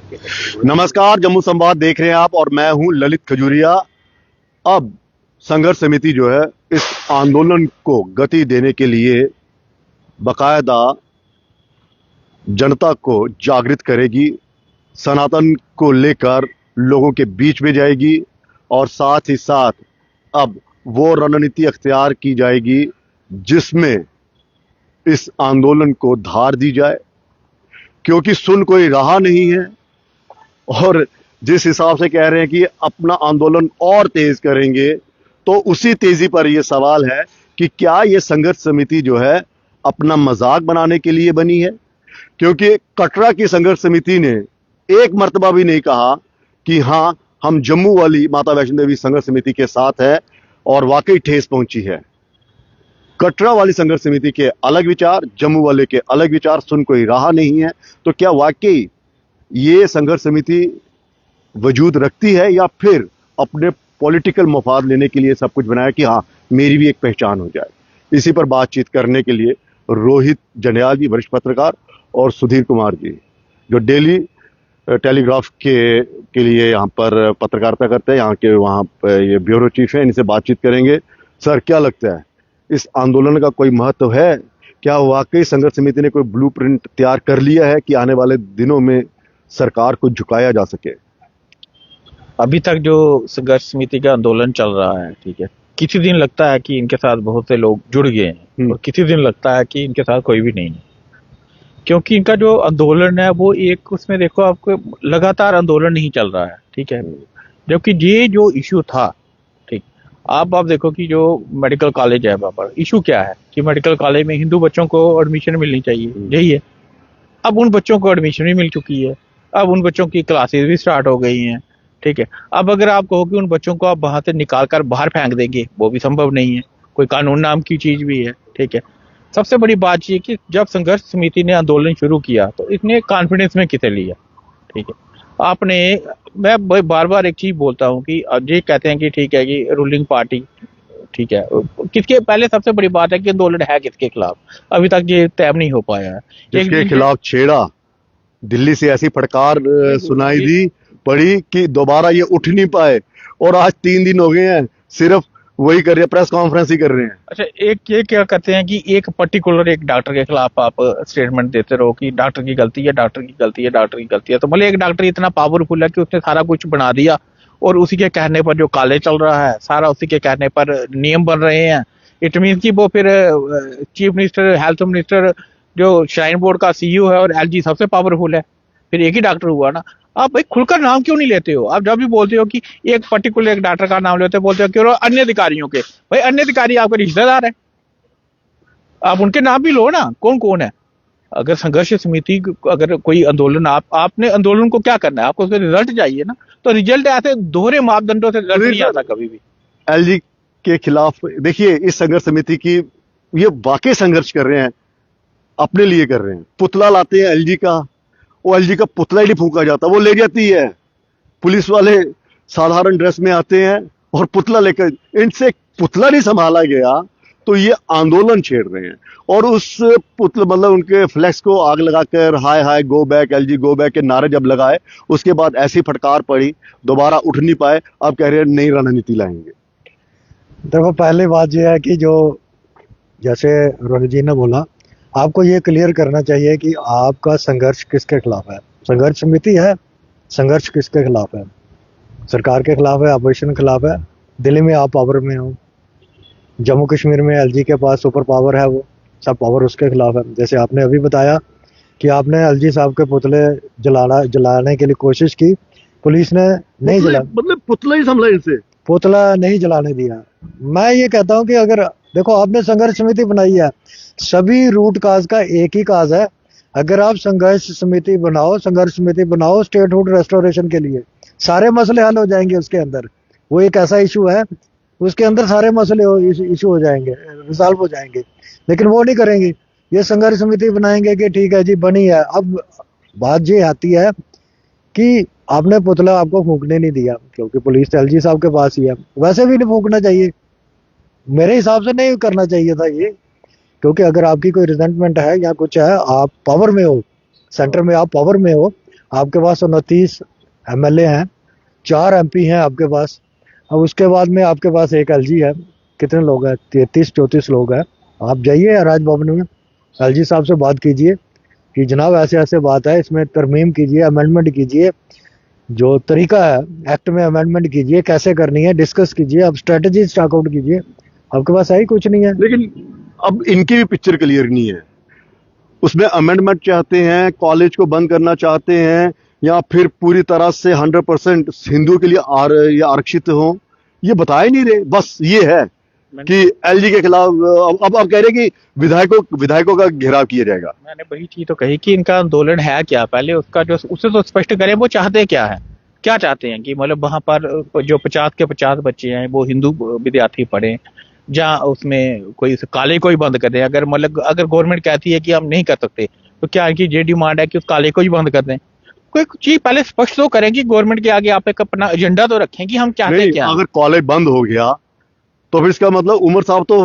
नमस्कार, जम्मू संवाद देख रहे हैं आप और मैं हूं ललित खजूरिया। अब संघर्ष समिति जो है इस आंदोलन को गति देने के लिए बकायदा जनता को जागृत करेगी, सनातन को लेकर लोगों के बीच में जाएगी और साथ ही साथ अब वो रणनीति अख्तियार की जाएगी जिसमें इस आंदोलन को धार दी जाए, क्योंकि सुन कोई रहा नहीं है। और जिस हिसाब से कह रहे हैं कि अपना आंदोलन और तेज करेंगे, तो उसी तेजी पर यह सवाल है कि क्या यह संघर्ष समिति जो है अपना मजाक बनाने के लिए बनी है? क्योंकि कटरा की संघर्ष समिति ने एक मर्तबा भी नहीं कहा कि हाँ, हम जम्मू वाली माता वैष्णो देवी संघर्ष समिति के साथ है और वाकई ठेस पहुंची है। कटरा वाली संघर्ष समिति के अलग विचार, जम्मू वाले के अलग विचार, सुन कोई रहा नहीं है। तो क्या वाकई ये संघर्ष समिति वजूद रखती है या फिर अपने पॉलिटिकल मफाद लेने के लिए सब कुछ बनाया कि हाँ, मेरी भी एक पहचान हो जाए? इसी पर बातचीत करने के लिए रोहित जंडियाल जी, वरिष्ठ पत्रकार, और सुधीर कुमार जी, जो डेली टेलीग्राफ के लिए यहाँ पर पत्रकारिता करते हैं, यहाँ के वहाँ पर ये ब्यूरो चीफ है, इनसे बातचीत करेंगे। सर, क्या लगता है, इस आंदोलन का कोई महत्व है? क्या वाकई संघर्ष समिति ने कोई ब्लूप्रिंट तैयार कर लिया है कि आने वाले दिनों में सरकार को झुकाया जा सके? अभी तक जो संघर्ष समिति का आंदोलन चल रहा है, ठीक है, किसी दिन लगता है कि इनके साथ बहुत से लोग जुड़ गए हैं और किसी दिन लगता है कि इनके साथ कोई भी नहीं है, क्योंकि इनका जो आंदोलन है वो एक, उसमें देखो आपको लगातार आंदोलन नहीं चल रहा है, ठीक है। जबकि ये जो इश्यू था, ठीक, आप देखो कि जो मेडिकल कॉलेज है वहाँ पर इशू क्या है कि मेडिकल कॉलेज में हिंदू बच्चों को एडमिशन मिलनी चाहिए, यही है। अब उन बच्चों को एडमिशन भी मिल चुकी है, अब उन बच्चों की क्लासेस भी स्टार्ट हो गई हैं, ठीक है। अब अगर आप कहो कि उन बच्चों को आप वहां से निकाल कर बाहर फेंक देंगे, वो भी संभव नहीं है, कोई कानून नाम की चीज भी है, ठीक है। सबसे बड़ी बात ये कि जब संघर्ष समिति ने आंदोलन शुरू किया तो इसने कॉन्फिडेंस में किसे लिया, ठीक है। आपने, मैं बार बार एक चीज बोलता हूँ कि ये कहते हैं कि ठीक है कि रूलिंग पार्टी, ठीक है, किसके, पहले सबसे बड़ी बात है कि आंदोलन है किसके खिलाफ, अभी तक ये तय नहीं हो पाया है। जिसके खिलाफ छेड़ा, दिल्ली से ऐसी फटकार सुनाई दी पड़ी कि दोबारा ये उठ नहीं पाए, और आज 3 दिन हो गए हैं सिर्फ वही कर रहे हैं, प्रेस कॉन्फ्रेंस ही कर रहे हैं। अच्छा, एक ये क्या करते हैं कि एक पर्टिकुलर एक डॉक्टर के खिलाफ आप स्टेटमेंट देते रहो कि डॉक्टर की गलती है, डॉक्टर की गलती है, डॉक्टर की गलती है। तो भले एक डॉक्टर इतना पावरफुल है कि उसने सारा कुछ बना दिया और उसी के कहने पर जो कॉलेज चल रहा है सारा उसी के कहने पर नियम बन रहे हैं। इट मीन कि वो फिर चीफ मिनिस्टर, हेल्थ मिनिस्टर, जो श्राइन बोर्ड का सीईओ है और एलजी सबसे पावरफुल है, फिर एक ही डॉक्टर हुआ ना। आप भाई खुलकर नाम क्यों नहीं लेते हो? आप जब भी बोलते हो कि एक पर्टिकुलर एक डॉक्टर का नाम लेते हो, बोलते हो क्यों अन्य अधिकारियों के, भाई अन्य अधिकारी आपके रिश्तेदार है, आप उनके नाम भी लो ना, कौन कौन है। अगर संघर्ष समिति, अगर कोई आंदोलन, आपने आंदोलन को क्या करना है, आपको उसका रिजल्ट चाहिए ना। तो रिजल्ट ऐसे दोहरे मापदंडों से रिजल्ट नहीं आता कभी भी। एलजी के खिलाफ देखिए, इस संघर्ष समिति की ये वाकई संघर्ष कर रहे हैं, अपने लिए कर रहे हैं। पुतला लाते हैं एलजी का, वो एलजी का पुतला ही नहीं फूंका जाता, वो ले जाती है। पुलिस वाले साधारण ड्रेस में आते हैं और पुतला लेकर, इनसे पुतला नहीं संभाला गया तो ये आंदोलन छेड़ रहे हैं। और उस पुतले, मतलब उनके फ्लैक्स को आग लगाकर हाय हाय go back, LG go back के नारे जब लगाए, उसके बाद ऐसी फटकार पड़ी, दोबारा उठ नहीं पाए। अब कह रहे हैं नई रणनीति लाएंगे। देखो, पहली बात यह है कि जो जैसे रोहित जी ने बोला, आपको ये क्लियर करना चाहिए कि आपका संघर्ष किसके खिलाफ है। संघर्ष समिति है, संघर्ष किसके खिलाफ है? सरकार के खिलाफ है, अपोजिशन के खिलाफ है। दिल्ली में आप पावर में हो, जम्मू कश्मीर में एलजी के पास सुपर पावर है, वो सब पावर उसके खिलाफ है। जैसे आपने अभी बताया कि आपने एलजी साहब के पुतले जलाने के लिए कोशिश की, पुलिस ने नहीं जला, मतलब पुतला ही संभला, इनसे पुतला नहीं जलाने दिया। मैं ये कहता हूँ कि अगर देखो, आपने संघर्ष समिति बनाई है, सभी रूट काज का एक ही काज है। अगर आप संघर्ष समिति बनाओ, संघर्ष समिति बनाओ स्टेटहुड रेस्टोरेशन के लिए, सारे मसले हल हो जाएंगे उसके अंदर। वो एक ऐसा इशू है, उसके अंदर सारे मसले इशू हो जाएंगे, रिजॉल्व हो जाएंगे। लेकिन वो नहीं करेंगे, ये संघर्ष समिति बनाएंगे कि ठीक है जी बनी है। अब बात ये आती है कि आपने पुतला आपको फूंकने नहीं दिया, क्योंकि पुलिस एलजी साहब के पास ही है। वैसे भी नहीं फूंकना चाहिए, मेरे हिसाब से नहीं करना चाहिए था ये, क्योंकि अगर आपकी कोई रिजेंटमेंट है या कुछ है, आप पावर में हो, सेंटर में आप पावर में हो, आपके पास 29 एमएलए हैं, 4 एमपी हैं आपके पास। अब उसके बाद में आपके पास एक एलजी है। कितने लोग हैं? 33-34 लोग हैं। आप जाइए राजभवन में, एलजी साहब से बात कीजिए कि जनाब ऐसे ऐसे बात है, इसमें तरमीम कीजिए, अमेंडमेंट कीजिए, जो तरीका है एक्ट में अमेंडमेंट कीजिए, कैसे करनी है डिस्कस कीजिए, अब स्ट्रेटजी स्टाक आउट कीजिए। आपके पास है ही कुछ नहीं है। लेकिन अब इनकी भी पिक्चर क्लियर नहीं है। उसमें अमेंडमेंट चाहते हैं, कॉलेज को बंद करना चाहते हैं, या फिर पूरी तरह से 100% हिंदुओं के लिए ये आरक्षित हो, ये बता ही नहीं रहे। बस ये है कि एलजी के खिलाफ अब आप कह रहे हैं कि विधायकों का घेराव किया जाएगा। मैंने वही चीज तो कही कि इनका आंदोलन है क्या, पहले उसका जो उसे तो स्पष्ट करें, वो चाहते क्या है, क्या चाहते हैं कि मतलब वहां पर जो 50 के 50 बच्चे हैं वो हिंदू विद्यार्थी पढ़े, जहाँ उसमें कोई काले को ही बंद कर दें। अगर मतलब अगर गवर्नमेंट कहती है कि हम नहीं कर सकते, तो क्या इनकी ये डिमांड है कि उस काले को ही बंद कर दें? कोई चीज पहले स्पष्ट तो करें कि गवर्नमेंट के आगे आप एक अपना एजेंडा तो रखें कि हम चाहते नहीं, क्या। अगर कॉलेज बंद हो गया तो फिर इसका मतलब उमर साहब तो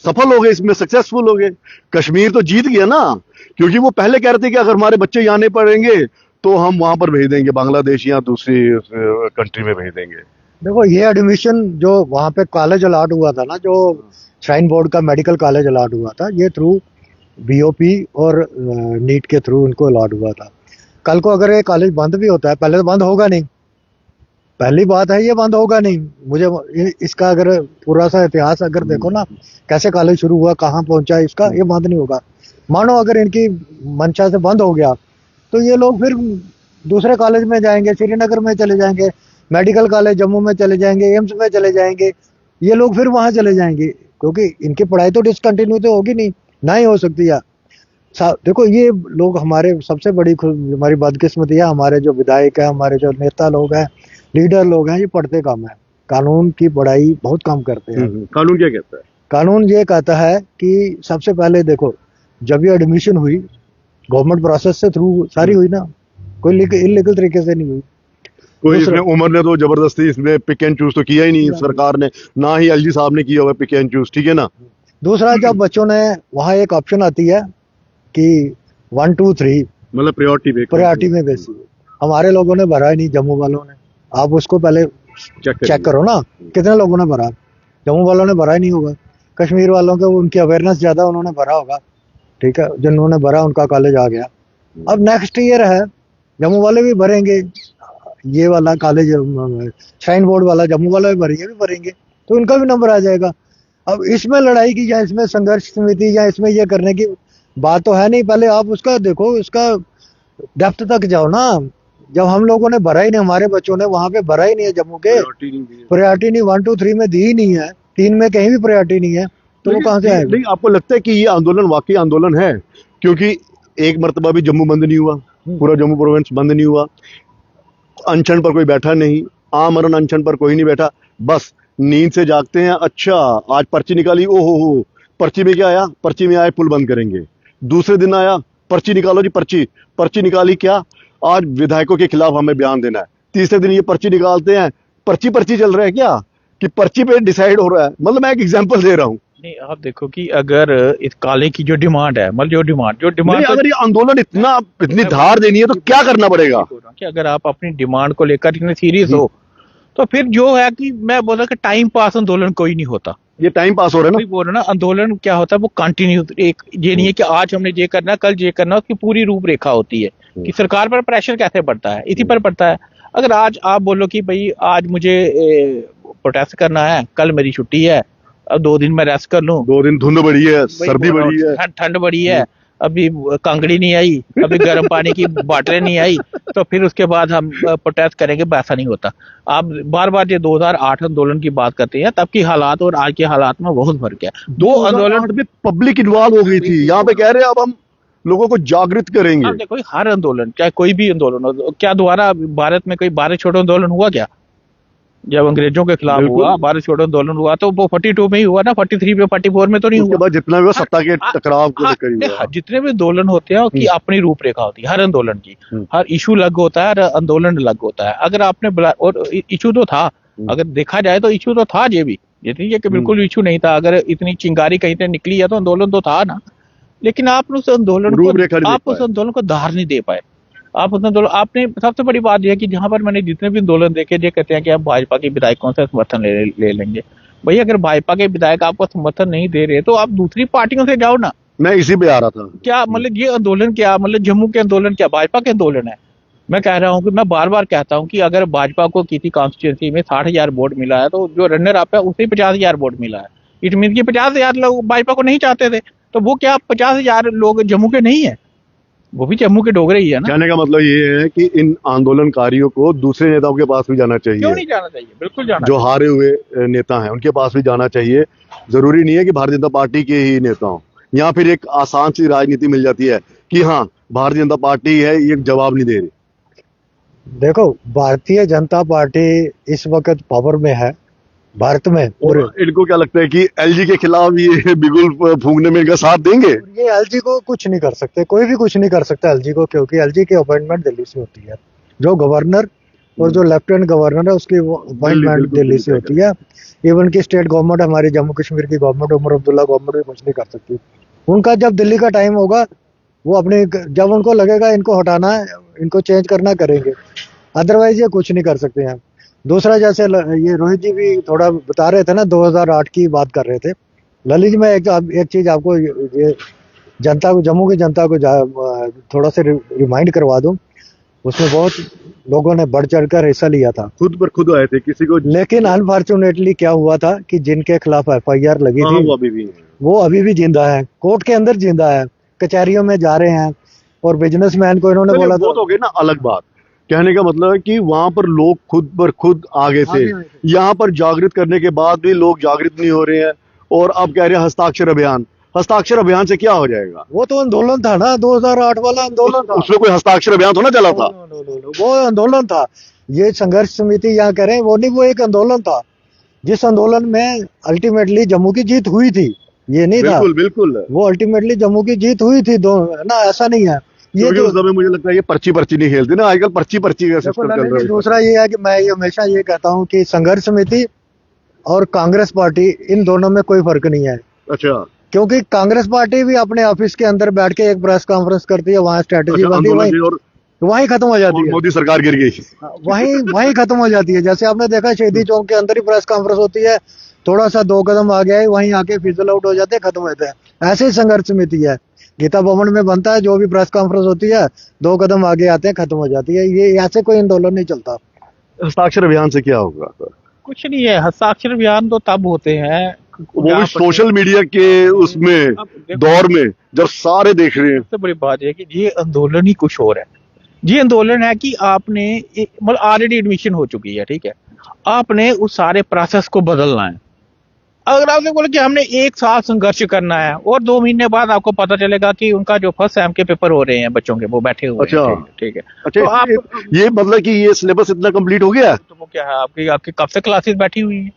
सफल हो गए, इसमें सक्सेसफुल हो गए। कश्मीर तो जीत गया ना, क्योंकि वो पहले कह रहे थे कि अगर हमारे बच्चे यहाँ नहीं पढ़ेंगे तो हम वहां पर भेज देंगे, बांग्लादेश या दूसरी कंट्री में भेज देंगे। देखो ये एडमिशन जो वहाँ पे कॉलेज अलाट हुआ था ना, जो श्राइन बोर्ड का मेडिकल कॉलेज अलाट हुआ था, ये थ्रू बीओपी और नीट के थ्रू इनको अलाट हुआ था। कल को अगर ये कॉलेज बंद भी होता है, पहले तो बंद होगा नहीं, पहली बात है ये बंद होगा नहीं। मुझे इसका अगर पूरा सा इतिहास अगर देखो ना, कैसे कॉलेज शुरू हुआ, कहाँ पहुंचा, इसका ये बंद नहीं होगा। मानो अगर इनकी मंशा से बंद हो गया तो ये लोग फिर दूसरे कॉलेज में जाएंगे, श्रीनगर में चले जाएंगे, मेडिकल कॉलेज जम्मू में चले जाएंगे, एम्स में चले जाएंगे, ये लोग फिर वहां चले जाएंगे, क्योंकि इनकी पढ़ाई तो डिसकंटिन्यू तो होगी नहीं, ना ही हो सकती है। देखो ये लोग हमारे सबसे बड़ी हमारी बदकिस्मती है, हमारे जो विधायक है, हमारे जो नेता लोग हैं, लीडर लोग हैं, ये पढ़ते कम है, कानून की पढ़ाई बहुत कम करते हैं। कानून क्या कहता है? कानून ये कहता है कि सबसे पहले देखो, जब ये एडमिशन हुई गवर्नमेंट प्रोसेस से थ्रू सारी हुई ना, कोई इलीगल तरीके से नहीं हुई। कोई इसमें उमर ने तो जबरदस्ती इसमें पिक एंड चूज तो किया ही नहीं सरकार ने, ना ही एलजी साहब ने किया हुआ पिक एंड चूज, ठीक है ना। दूसरा, जब बच्चों ने वहाँ एक ऑप्शन आती है कि 1 2 3 मतलब प्रायोरिटी में बेसी, हमारे लोगों ने भरा ही नहीं, जम्मू वालों ने। आप उसको पहले चेक करो ना, कितने लोगों ने भरा। जम्मू वालों ने भरा ही नहीं होगा, कश्मीर वालों के उनकी अवेयरनेस ज्यादा, उन्होंने भरा होगा, ठीक है, जिन्होंने भरा उनका कॉलेज आ गया। अब नेक्स्ट ईयर है, जम्मू वाले भी भरेंगे, ये वाला कॉलेज श्राइन बोर्ड वाला जम्मू वाला भी भरेंगे, तो उनका भी नंबर आ जाएगा। अब इसमें लड़ाई की या इसमें संघर्ष समिति या इसमें ये करने की बात तो है नहीं। पहले आप उसका देखो, उसका डेप्थ तक जाओ ना। जब हम लोगों ने भरा ही नहीं, हमारे बच्चों ने वहां पे भरा ही नहीं है, जम्मू के प्रायोरिटी नहीं, 1 2 3 में दी ही नहीं है, 3 में कहीं भी प्रायोरिटी नहीं है, तो वो कहाँ से आएगा? नहीं, आपको लगता है कि ये आंदोलन वाकई आंदोलन है? क्योंकि एक मर्तबा भी जम्मू बंद नहीं हुआ, पूरा जम्मू प्रोविंस बंद नहीं हुआ, अनशन पर कोई बैठा नहीं, आमरण अनशन पर कोई नहीं बैठा, बस नींद से जागते हैं, अच्छा आज पर्ची निकाली, ओहो पर्ची में क्या आया? पर्ची में आया पुल बंद करेंगे। दूसरे दिन आया पर्ची निकालो जी, पर्ची निकाली, क्या आज विधायकों के खिलाफ हमें बयान देना है। तीसरे दिन ये पर्ची निकालते हैं, पर्ची चल रहा है क्या कि पर्ची पे डिसाइड हो रहा है। मतलब मैं एक एग्जांपल दे रहा हूँ। नहीं, आप देखो कि अगर इस काले की जो डिमांड है, मतलब जो डिमांड अगर ये आंदोलन इतनी धार देनी है तो क्या करना पड़ेगा? कि अगर आप अपनी डिमांड को लेकर इतने सीरियस हो, तो फिर जो है कि मैं बोल रहा कि टाइम पास आंदोलन कोई नहीं होता। ये टाइम पास हो रहा है ना, बोल रहा ना, आंदोलन क्या होता है, वो कंटिन्यू, एक ये नहीं है कि आज हमने ये करना, कल ये करना, उसकी पूरी रूपरेखा होती है कि सरकार पर प्रेशर कैसे पड़ता है, इसी पर पड़ता है। अगर आज आप बोलो कि भाई आज मुझे प्रोटेस्ट करना है, कल मेरी छुट्टी है, अब 2 दिन मैं रेस्ट कर लूं, 2 दिन धुंध बड़ी है, सर्दी बड़ी है, ठंड बड़ी है, अभी कांगड़ी नहीं आई, अभी गर्म पानी की बोतलें नहीं आई, तो फिर उसके बाद हम प्रोटेस्ट करेंगे, ऐसा नहीं होता। आप बार बार ये 2008 आंदोलन की बात करते हैं, तब की हालात और आज के हालात में बहुत फर्क है। 2008 में पब्लिक इन्वॉल्व हो गई थी, यहाँ पे कह रहे हैं अब हम लोगों को जागृत करेंगे। देखो हर आंदोलन, चाहे कोई भी आंदोलन हो, क्या दोबारा भारत में कोई भारत छोड़ो आंदोलन हुआ क्या? जब अंग्रेजों के खिलाफ हुआ, भारत छोड़ो आंदोलन हुआ, तो वो 42 में ही हुआ ना, 43 में, 44 में तो नहीं हुआ। बाद जितना भी हुआ सत्ता के टकराव को लेकर हुआ। जितने भी आंदोलन होते हैं उसकी अपनी रूपरेखा होती है, हर आंदोलन की, हर इशू अलग होता है, हर आंदोलन अलग होता है। अगर आपने और इशू तो था, अगर देखा जाए तो इशू तो था, ये भी ये नहीं है कि बिल्कुल इशू नहीं था। अगर इतनी चिंगारी कहीं से निकली है तो आंदोलन तो था ना, लेकिन आप उस आंदोलन को धार नहीं दे पाए। आप उतना आंदोलन, आपने सबसे बड़ी बात यह है कि जहां पर मैंने जितने भी आंदोलन देखे, ये कहते हैं कि आप भाजपा के विधायकों से समर्थन ले लेंगे। भाई अगर भाजपा के विधायक आपको समर्थन नहीं दे रहे तो आप दूसरी पार्टियों से जाओ ना। मैं इसी पे आ रहा था। क्या मतलब ये आंदोलन, क्या मतलब जम्मू के आंदोलन क्या भाजपा के आंदोलन है? मैं कह रहा हूँ कि मैं बार बार कहता हूँ कि अगर भाजपा को किसी कॉन्स्टिट्यूंसी में 60,000 वोट मिला है तो जो रनर अप है उसे 50,000 वोट मिला है। इट मीन कि 50,000 लोग भाजपा को नहीं चाहते थे, तो वो क्या 50,000 लोग जम्मू के नहीं है? वो भी जम्मू के डोगरे ही है ना। कहने का मतलब ये है कि इन आंदोलनकारियों को दूसरे नेताओं के पास भी जाना क्यों चाहिए, नहीं जाना चाहिए? बिल्कुल जाना जो हारे हुए नेता हैं उनके पास भी जाना चाहिए। जरूरी नहीं है कि भारतीय जनता पार्टी के ही नेता हों। यहाँ फिर एक आसान सी राजनीति मिल जाती है कि हाँ भारतीय जनता पार्टी है, ये जवाब नहीं दे रही। देखो, भारतीय जनता पार्टी इस वक्त पावर में है भारत में पूरे। और इनको क्या लगता है कि एलजी के खिलाफ ये बिगुल फूंकने में इनका साथ देंगे? ये एलजी को कुछ नहीं कर सकते, कोई भी कुछ नहीं कर सकता एलजी को, क्योंकि एलजी की अपॉइंटमेंट दिल्ली से होती है। जो गवर्नर और जो लेफ्टिनेंट गवर्नर है उसकी अपॉइंटमेंट बिल्कुल दिल्ली से होती है। इवन की स्टेट गवर्नमेंट, हमारी जम्मू कश्मीर की गवर्नमेंट, उमर अब्दुल्ला गवर्नमेंट भी कुछ नहीं कर सकती। उनका जब दिल्ली का टाइम होगा वो अपने, जब उनको लगेगा इनको हटाना है, इनको चेंज करना, करेंगे। अदरवाइज ये कुछ नहीं कर सकते हैं। दूसरा, जैसे ये रोहित जी भी थोड़ा बता रहे थे ना, 2008 की बात कर रहे थे। ललित जी, मैं एक चीज आपको ये जनता को, जम्मू की जनता को थोड़ा सा रिमाइंड करवा दूं। उसमें बहुत लोगों ने बढ़ चढ़कर हिस्सा लिया था, खुद पर खुद आए थे, किसी को। लेकिन अनफॉर्चुनेटली क्या हुआ था कि जिनके खिलाफ एफआईआर लगी हाँ, थी वो अभी भी जिंदा है, कोर्ट के अंदर जिंदा है, कचहरियों में जा रहे हैं। और बिजनेसमैन को इन्होंने बोला वो तो हो गई ना अलग बात। कहने का मतलब है कि वहां पर लोग खुद पर खुद आगे थे। यहाँ पर जागृत करने के बाद भी लोग जागृत नहीं हो रहे हैं। और अब कह रहे हैं हस्ताक्षर अभियान। हस्ताक्षर अभियान से क्या हो जाएगा? वो तो आंदोलन था ना, 2008 वाला आंदोलन था। उसमें कोई हस्ताक्षर अभियान थोड़ा चला था। वो आंदोलन था। ये संघर्ष समिति यहाँ करें वो नहीं, वो एक आंदोलन था जिस आंदोलन में अल्टीमेटली जम्मू की जीत हुई थी। ये नहीं था, बिल्कुल बिल्कुल। वो अल्टीमेटली जम्मू की जीत हुई थी, दो ना, ऐसा नहीं है। ये उस समय मुझे लगता है ये पर्ची नहीं खेलते ना, आजकल पर्ची का सिस्टम चल रहा है। दूसरा ये है कि मैं ये हमेशा ये कहता हूँ कि संघर्ष समिति और कांग्रेस पार्टी, इन दोनों में कोई फर्क नहीं है। अच्छा, क्योंकि कांग्रेस पार्टी भी अपने ऑफिस के अंदर बैठ के एक प्रेस कॉन्फ्रेंस करती है, वहाँ स्ट्रेटेजी बनती है, वहीं खत्म हो जाती है। मोदी सरकार गिर गई, वहीं खत्म हो जाती है। जैसे आपने देखा शहीदी चौक के अंदर ही प्रेस कॉन्फ्रेंस होती है, थोड़ा सा 2 कदम आ गया है, वहीं आके फिजल आउट हो जाते हैं, खत्म होते हैं। ऐसे ही संघर्ष समिति है, गीता भवन में बनता है, जो भी प्रेस कॉन्फ्रेंस होती है 2 कदम आगे आते हैं, खत्म हो जाती है। ये ऐसे कोई आंदोलन नहीं चलता। हस्ताक्षर अभियान से क्या होगा? कुछ नहीं है। हस्ताक्षर अभियान तो तब होते हैं वो भी सोशल मीडिया के उसमें दौर में जब सारे देख रहे हैं। सबसे बड़ी बात है कि ये आंदोलन ही कुछ और है। ये आंदोलन है कि आपने मतलब ऑलरेडी एडमिशन हो चुकी है, ठीक है, आपने उस सारे प्रोसेस को बदलना है। अगर आपने बोला कि हमने 1 साल संघर्ष करना है और 2 महीने बाद आपको पता चलेगा कि उनका जो फर्स्ट सेम के पेपर हो रहे हैं बच्चों के, वो बैठे हुए अच्छा, हैं, ठीक है। अच्छा, तो आप ये मतलब कि ये सिलेबस इतना कंप्लीट हो गया? तो वो क्या है, आपकी कब से क्लासेस बैठी हुई है,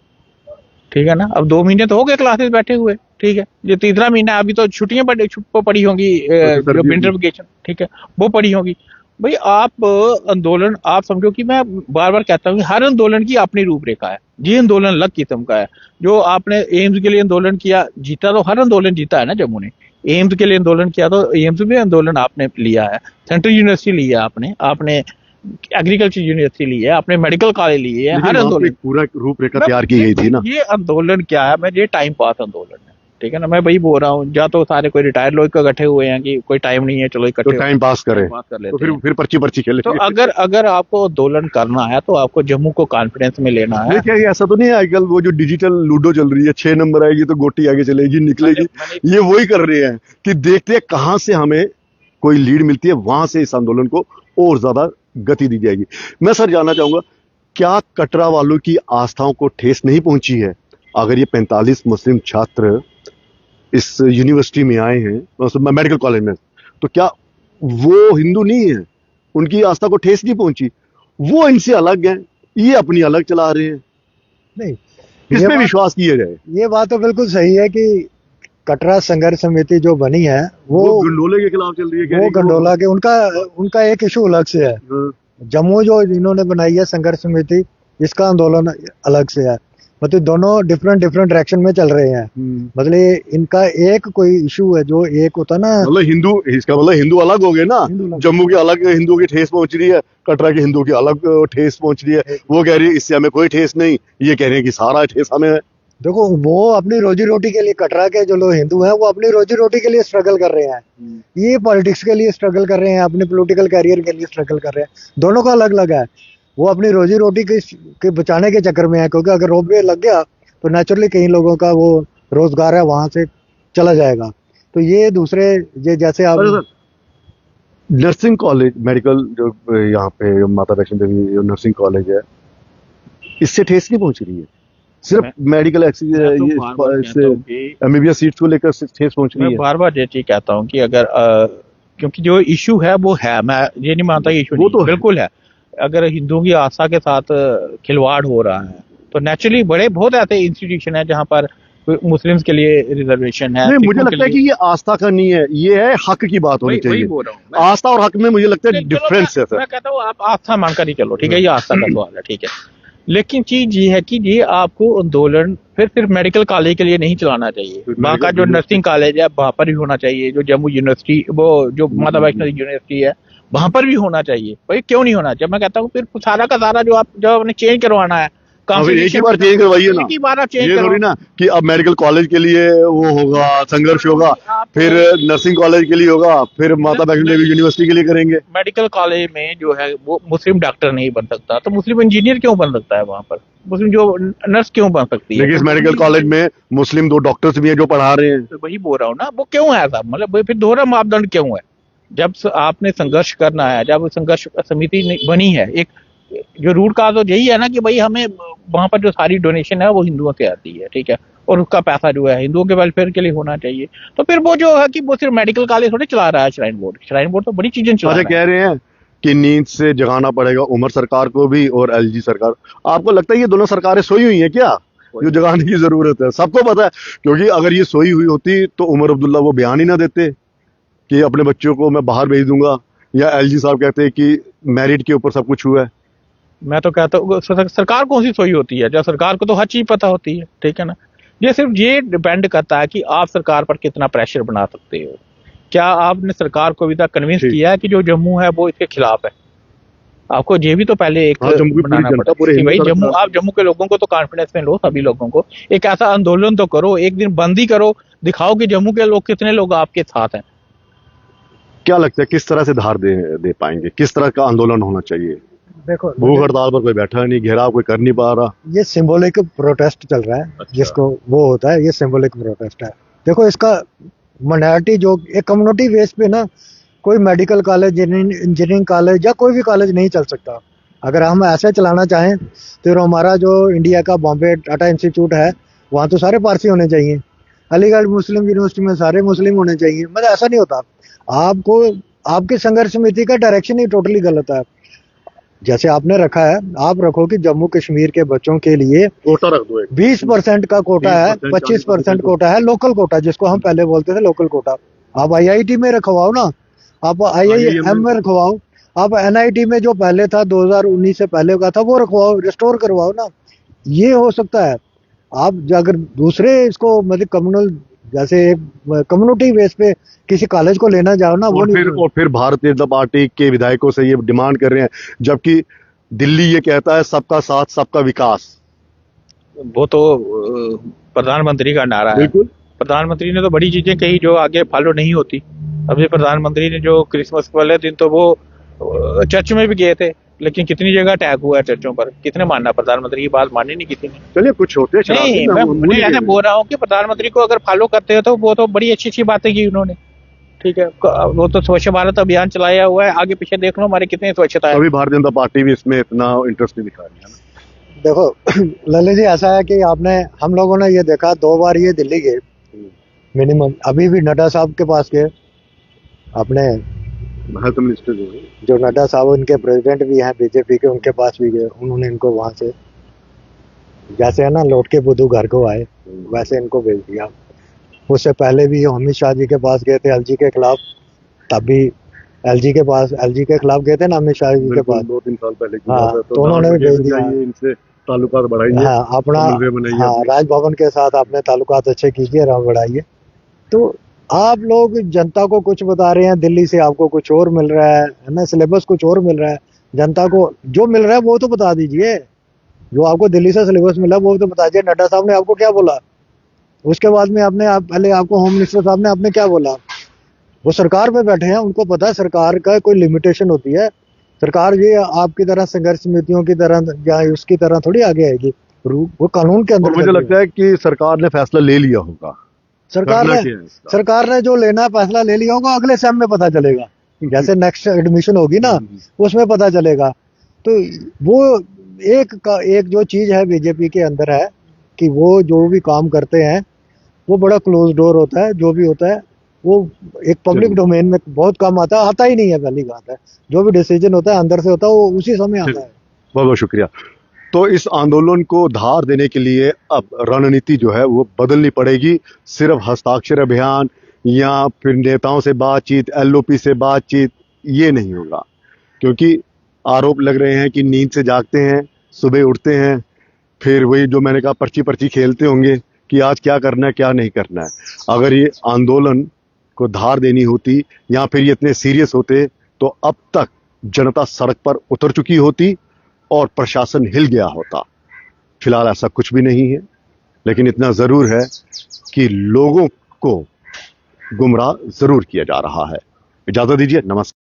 ठीक है ना। अब 2 महीने तो हो गए क्लासेस बैठे हुए, ठीक है। ये तीसरा महीना, अभी तो छुट्टियां पड़ी होंगी, जो विंटर वेकेशन, ठीक है, वो पड़ी होंगी। भाई आप आंदोलन, आप समझो कि मैं बार बार कहता हूँ हर आंदोलन की अपनी रूपरेखा है। ये आंदोलन अलग किस्म का है। जो आपने एम्स के लिए आंदोलन किया, जीता तो हर आंदोलन जीता है ना जम्मू ने। एम्स के लिए आंदोलन किया तो एम्स में आंदोलन आपने लिया है, सेंट्रल यूनिवर्सिटी लिया आपने एग्रीकल्चर यूनिवर्सिटी ली है, आपने मेडिकल कॉलेज लिए है। हर आंदोलन पूरा रूपरेखा तैयार की गई थी ना। ये आंदोलन क्या है, मैं ये टाइम पास आंदोलन है, ठीक है ना। मैं वही बोल रहा हूँ, या तो सारे कोई रिटायर्ड लोग इकट्ठे हुए हैं कि कोई टाइम नहीं है, चलो इकट्ठे तो टाइम पास करें, कर लेते तो फिर पर्ची खेले। तो अगर आपको आंदोलन करना है तो आपको जम्मू को कॉन्फिडेंस में लेना है। क्या ऐसा तो नहीं है आजकल वो जो डिजिटल लूडो चल रही है, 6 नंबर आएगी तो गोटी आगे चलेगी निकलेगी, ये वही कर रहे हैं कि देखते हैं कहां से हमें कोई लीड मिलती है, वहां से इस आंदोलन को और ज्यादा गति दी जाएगी। मैं सर जानना चाहूंगा, क्या कटरा वालों की आस्थाओं को ठेस नहीं पहुंची है? अगर ये 45 मुस्लिम छात्र इस यूनिवर्सिटी में आए हैं, मेडिकल कॉलेज में, तो क्या वो हिंदू नहीं है? उनकी आस्था को ठेस नहीं पहुंची? वो इनसे अलग है, ये अपनी अलग चला रहे हैं। नहीं, किसमें विश्वास किया जाए? ये बात तो बिल्कुल सही है कि कटरा संघर्ष समिति जो बनी है वो गंडोले के खिलाफ चल रही है। वो गंडोला के, उनका एक इशू अलग से है। जम्मू जो इन्होंने बनाई है संघर्ष समिति, इसका आंदोलन अलग से है। मतलब दोनों डिफरेंट डिफरेंट डायरेक्शन में चल रहे हैं। मतलब ये इनका एक कोई इशू है जो एक होता ना, मतलब हिंदू, इसका मतलब हिंदू अलग हो गए ना। हिंदू अलग। जम्मू के अलग हिंदू की ठेस पहुंच रही है, कटरा के हिंदू की अलग ठेस पहुंच रही है। वो कह रही है इससे हमें कोई ठेस नहीं, ये कह रहे हैं कि सारा ठेस हमें है। देखो वो अपनी रोजी रोटी के लिए, कटरा के जो लोग हिंदू हैं वो अपनी रोजी रोटी के लिए स्ट्रगल कर रहे हैं, ये पॉलिटिक्स के लिए स्ट्रगल कर रहे हैं, अपने पॉलिटिकल कैरियर के लिए स्ट्रगल कर रहे हैं। दोनों का अलग अलग है। वो अपनी रोजी रोटी के बचाने के चक्कर में है, क्योंकि अगर रोपवे लग गया तो नेचुरली कई लोगों का वो रोजगार है वहां से चला जाएगा। तो ये दूसरे ये जैसे आप नर्सिंग कॉलेज, मेडिकल जो यहाँ पे माता वैष्णो देवी जो नर्सिंग कॉलेज है, इससे ठेस नहीं पहुंच रही है। सिर्फ मेडिकल एमबीबीएस सीट्स को लेकर ठेस पहुंच रही मैं है। बार बार ये चीज कहता हूँ कि अगर क्योंकि जो इशू है वो है, मैं ये नहीं मानता कि इशू वो नहीं, तो है। बिल्कुल है। अगर हिंदुओं की आस्था के साथ खिलवाड़ हो रहा है तो नेचुरली बड़े बहुत ऐसे इंस्टीट्यूशन है जहाँ पर मुस्लिम्स के लिए रिजर्वेशन है। नहीं, मुझे सिखों के लगता है लिए- कि ये आस्था का नहीं है, ये है हक की बात होनी वही चाहिए। बोल रहा हूँ मैं। आस्था और हक में मुझे लगता है नहीं, चलो डिफरेंस है सर। मैं कहता हूँ आप आस्था मानकर ही चलो, ठीक है, ये आस्था का सवाल है, ठीक है। लेकिन चीज ये है कि ये आपको आंदोलन फिर सिर्फ मेडिकल कॉलेज के लिए नहीं चलाना चाहिए। वहाँ का जो नर्सिंग कॉलेज है वहाँ पर भी होना चाहिए, जो जम्मू यूनिवर्सिटी वो जो माता वैष्णो यूनिवर्सिटी है वहाँ पर भी होना चाहिए। भाई क्यों नहीं होना चाहिए? मैं कहता हूँ फिर सारा का सारा जो आपने चेंज करवाना है, एक ही बार चेंज करवाइए ना, एक ही बार आप चेंज ये थोड़ी ना कि अब मेडिकल कॉलेज के लिए वो होगा, संघर्ष होगा, फिर नर्सिंग कॉलेज के लिए होगा, फिर माता वैष्णो देवी यूनिवर्सिटी के लिए करेंगे। मेडिकल कॉलेज में जो है वो मुस्लिम डॉक्टर नहीं बन सकता तो मुस्लिम इंजीनियर क्यों बन सकता है? वहाँ पर मुस्लिम जो नर्स क्यों बन सकती है? लेकिन इस मेडिकल कॉलेज में मुस्लिम 2 डॉक्टर्स भी हैं जो पढ़ा रहे हैं। तो वही बोल रहा हूँ ना, वो क्यों है साहब? मतलब फिर दोहरा मापदंड क्यों है? जब आपने संघर्ष करना है, जब संघर्ष समिति बनी है, एक जो रूट का तो यही है ना कि भाई हमें वहां पर जो सारी डोनेशन है वो हिंदुओं से आती है, ठीक है, और उसका पैसा जो है हिंदुओं के वेलफेयर के लिए होना चाहिए। तो फिर वो जो है कि वो सिर्फ मेडिकल कॉलेज थोड़ी चला रहा है श्राइन बोर्ड। श्राइन बोर्ड तो बड़ी चीजें चला अच्छा, रहा है। कह रहे हैं कि नींद से जगाना पड़ेगा उमर सरकार को भी और एलजी सरकार। आपको लगता है ये दोनों सरकारें सोई हुई हैं क्या, जो जगाने की जरूरत है? सबको पता है, क्योंकि अगर ये सोई हुई होती तो उमर अब्दुल्ला वो बयान ही ना देते कि अपने बच्चों को मैं बाहर भेज दूंगा, या एलजी साहब कहते हैं कि मेरिट के ऊपर सब कुछ हुआ है। मैं तो कहता हूँ सरकार कौन सी सोई होती है? जब सरकार को तो हर चीज पता होती है, ठीक है ना। ये सिर्फ ये डिपेंड करता है कि आप सरकार पर कितना प्रेशर बना सकते हो। क्या आपने सरकार को अभी तक कन्विंस किया है कि जो जम्मू है वो इसके खिलाफ है? आपको ये भी तो पहले एक जम्मू की पूरी बनाना जनता, पड़ेगा पूरे कि भाई हिंदुस्तान जम्मू, का- आप जम्मू के लोगों को तो कॉन्फिडेंस में लो, सभी लोगों को एक ऐसा आंदोलन तो करो, एक दिन बंद ही करो, दिखाओ कि जम्मू के लोग कितने लोग आपके साथ हैं। क्या लगता है किस तरह से धार दे पाएंगे, किस तरह का आंदोलन होना चाहिए? देखो भूख हड़ताल पर कोई बैठा नहीं, घेराव कोई कर नहीं पा रहा। ये सिंबॉलिक प्रोटेस्ट चल रहा है। अच्छा। जिसको वो होता है, ये सिंबॉलिक प्रोटेस्ट है। देखो इसका माइनॉरिटी जो एक कम्युनिटी बेस पे ना, कोई मेडिकल कॉलेज, इंजीनियरिंग कॉलेज या कोई भी कॉलेज नहीं चल सकता। अगर हम ऐसे चलाना चाहें तो हमारा जो इंडिया का बॉम्बे टाटा इंस्टीट्यूट है वहाँ तो सारे पारसी होने चाहिए, अलीगढ़ मुस्लिम यूनिवर्सिटी में सारे मुस्लिम होने चाहिए। मतलब ऐसा नहीं होता। आपको आपकी संघर्ष समिति का डायरेक्शन ही टोटली गलत है। जैसे आपने रखा है, आप रखो कि जम्मू कश्मीर के बच्चों के लिए कोटा रख दो, 20% का कोटा है, 20%, 25% कोटा है, लोकल कोटा, जिसको हम पहले बोलते थे लोकल कोटा। आप आईआईटी में रखवाओ ना, आप आईआईएम में रखवाओ, आप एनआईटी में जो पहले था 2019 से पहले का था वो रखवाओ, रिस्टोर करवाओ ना। ये हो सकता है। आप अगर दूसरे इसको मतलब कम्युनल, जैसे कम्युनिटी बेस पे किसी कॉलेज को लेना जाओ ना, वो और फिर भारतीय जनता पार्टी के विधायकों से ये डिमांड कर रहे हैं, जबकि दिल्ली ये कहता है सबका साथ सबका विकास। वो तो प्रधानमंत्री का नारा है। बिल्कुल, प्रधानमंत्री ने तो बड़ी चीजें कही जो आगे फॉलो नहीं होती। अभी प्रधानमंत्री ने जो क्रिसमस वाले दिन तो वो चर्च में भी गए थे, लेकिन कितनी जगह अटैक हुआ है चर्चों पर? कितने मानना? प्रधानमंत्री की बात मानी नहीं किसी ने। चलिए कुछ होते हैं शरारती, नहीं, मैं मैं ऐसे बोल रहा हूँ कि प्रधानमंत्री को अगर फॉलो करते हो तो वो तो बड़ी अच्छी अच्छी बातें की उन्होंने, ठीक है। वो तो स्वच्छ भारत अभियान चलाया हुआ है, आगे पीछे देख लो हमारे कितनी स्वच्छता है। अभी भारतीय जनता पार्टी भी इसमें इतना इंटरेस्ट नहीं दिखा रही है ना। देखो ललित जी, ऐसा है कि हम लोगों ने ये देखा 2 बार ये दिल्ली गए मिनिमम। अभी भी नड्डा साहब के पास गए, अपने हेल्थ मिनिस्टर जो नड्डा साहब उनके प्रेसिडेंट भी हैं बीजेपी के, उनके पास भी गए। उन्होंने इनको वहां से, जैसे है ना लौट के बुद्धू घर को आए, वैसे इनको भेज दिया। उससे पहले भी अमित शाह जी के पास गए थे एलजी के खिलाफ, तब भी एलजी के खिलाफ गए थे ना अमित शाह जी के पास। 2-3 साल पहले की हाँ, बात है, तो उन्होंने भी भेज दिया। इनसे ताल्लुकात बढ़ाइए, हाँ अपना, समन्वय बनाइए हाँ अपने। राजभवन के साथ अपने ताल्लुकात अच्छे कीजिए, राह बढ़ाइए। तो आप लोग जनता को कुछ बता रहे हैं, दिल्ली से आपको कुछ और मिल रहा है ना, सिलेबस कुछ और मिल रहा है। जनता को जो मिल रहा है वो तो बता दीजिए, जो आपको दिल्ली से सिलेबस मिला वो तो बता दीजिए। नड्डा साहब ने आपको क्या बोला, उसके बाद में आपने पहले आपको होम मिनिस्टर साहब ने आपने क्या बोला। वो सरकार में बैठे हैं, उनको पता है सरकार का कोई लिमिटेशन होती है। सरकार ये आपकी तरह संघर्ष समितियों की तरह या उसकी तरह थोड़ी आगे आएगी, वो कानून के और अंदर मुझे चल रही लगता है कि सरकार ने फैसला ले लिया होगा। सरकार करना ने क्या है इसका? सरकार ने जो लेना है फैसला ले लिया होगा, अगले सेम में पता चलेगा। जैसे नेक्स्ट एडमिशन होगी ना, उसमें पता चलेगा। तो वो एक जो चीज है बीजेपी के अंदर है कि वो जो भी काम करते हैं वो बड़ा क्लोज डोर होता है। जो भी होता है वो एक पब्लिक चलिए। डोमेन में बहुत कम आता ही नहीं है। पहली बात है, जो भी डिसीजन होता है अंदर से होता है, वो उसी समय आता है। बहुत बहुत शुक्रिया। तो इस आंदोलन को धार देने के लिए अब रणनीति जो है वो बदलनी पड़ेगी। सिर्फ हस्ताक्षर अभियान या फिर नेताओं से बातचीत, एलओपी से बातचीत, ये नहीं होगा। क्योंकि आरोप लग रहे हैं कि नींद से जागते हैं, सुबह उठते हैं, फिर वही जो मैंने कहा पर्ची पर्ची खेलते होंगे कि आज क्या करना है क्या नहीं करना है। अगर ये आंदोलन को धार देनी होती या फिर ये इतने सीरियस होते तो अब तक जनता सड़क पर उतर चुकी होती और प्रशासन हिल गया होता। फिलहाल ऐसा कुछ भी नहीं है, लेकिन इतना जरूर है कि लोगों को गुमराह जरूर किया जा रहा है। इजाजत दीजिए, नमस्कार।